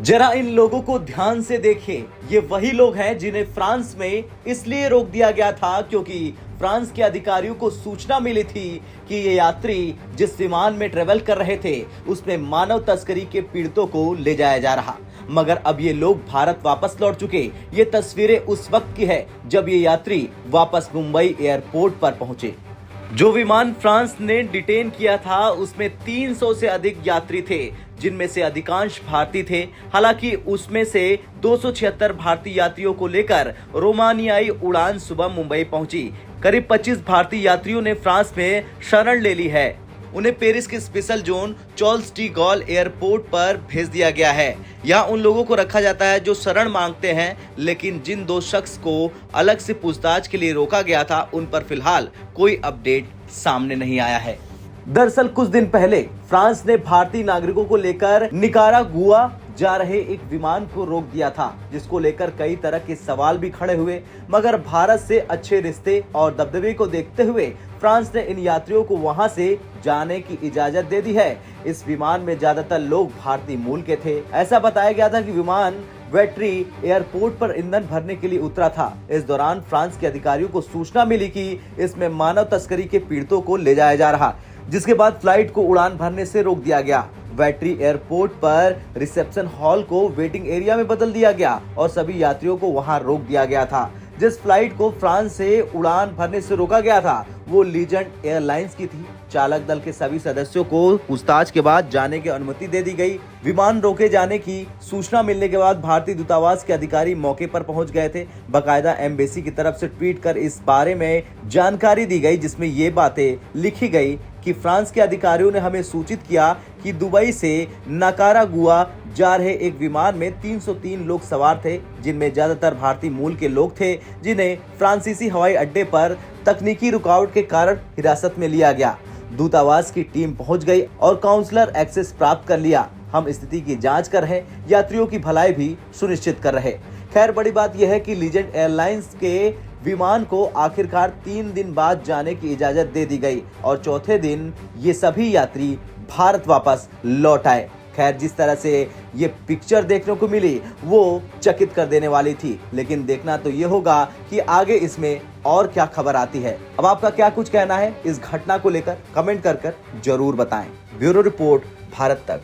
जरा इन लोगों को ध्यान से देखें। ये वही लोग हैं जिन्हें फ्रांस में इसलिए रोक दिया गया था क्योंकि फ्रांस के अधिकारियों को सूचना मिली थी कि ये यात्री जिस विमान में ट्रेवल कर रहे थे उसमें मानव तस्करी के पीड़ितों को ले जाया जा रहा। मगर अब ये लोग भारत वापस लौट चुके। ये तस्वीरें उस वक्त की है जब ये यात्री वापस मुंबई एयरपोर्ट पर पहुंचे। जो विमान फ्रांस ने डिटेन किया था उसमें 300 से अधिक यात्री थे, जिनमें से अधिकांश भारतीय थे। हालांकि उसमें से 276 भारतीय यात्रियों को लेकर रोमानियाई उड़ान सुबह मुंबई पहुंची। करीब 25 भारतीय यात्रियों ने फ्रांस में शरण ले ली है। उन्हें पेरिस के special zone Charles de Gaulle airport पर भेज दिया गया है। यहाँ उन लोगों को रखा जाता है जो शरण मांगते हैं, लेकिन जिन दो शख्स को अलग से पूछताछ के लिए रोका गया था उन पर फिलहाल कोई अपडेट सामने नहीं आया है। दरअसल कुछ दिन पहले फ्रांस ने भारतीय नागरिकों को लेकर निकारागुआ जा रहे एक विमान को रोक दिया था, जिसको लेकर कई तरह के सवाल भी खड़े हुए। मगर भारत से अच्छे रिश्ते और दबदबे को देखते हुए फ्रांस ने इन यात्रियों को वहां से जाने की इजाजत दे दी है। इस विमान में ज्यादातर लोग भारतीय मूल के थे। ऐसा बताया गया था कि विमान वेट्री एयरपोर्ट पर ईंधन भरने के लिए उतरा था। इस दौरान फ्रांस के अधिकारियों को सूचना मिली कि इसमें मानव तस्करी के पीड़ितों को ले जाया जा रहा, जिसके बाद फ्लाइट को उड़ान भरने से रोक दिया गया। वेट्री एयरपोर्ट पर रिसेप्शन हॉल को वेटिंग एरिया में बदल दिया गया और सभी यात्रियों को वहां रोक दिया गया था। जिस फ्लाइट को फ्रांस से उड़ान भरने से रोका गया था वो लीजेंड एयरलाइंस की थी। चालक दल के सभी सदस्यों को पूछताछ के बाद जाने की अनुमति दे दी गई। विमान रोके जाने की सूचना मिलने के बाद भारतीय दूतावास के अधिकारी मौके पर पहुंच गए थे। बकायदा एम्बेसी की तरफ से ट्वीट कर इस बारे में जानकारी दी गई, जिसमें ये बातें लिखी गई कि फ्रांस के अधिकारियों ने हमें सूचित किया कि दुबई से निकारागुआ जा रहे एक विमान में 303 लोग सवार थे, जिनमें ज्यादातर भारतीय मूल के लोग थे, जिन्हें फ्रांसीसी हवाई अड्डे पर तकनीकी रुकावट के कारण हिरासत में लिया गया। दूतावास की टीम पहुंच गई और काउंसलर एक्सेस प्राप्त कर लिया। हम स्थिति की जांच कर रहे, यात्रियों की भलाई भी सुनिश्चित कर रहे। खैर, बड़ी बात यह है कि लीजेंड एयरलाइंस के विमान को आखिरकार 3 दिन बाद जाने की इजाजत दे दी गई और चौथे दिन ये सभी यात्री भारत वापस लौट आए। खैर, जिस तरह से ये पिक्चर देखने को मिली वो चकित कर देने वाली थी, लेकिन देखना तो ये होगा कि आगे इसमें और क्या खबर आती है। अब आपका क्या कुछ कहना है इस घटना को लेकर कमेंट कर जरूर बताएं। ब्यूरो रिपोर्ट, भारत तक।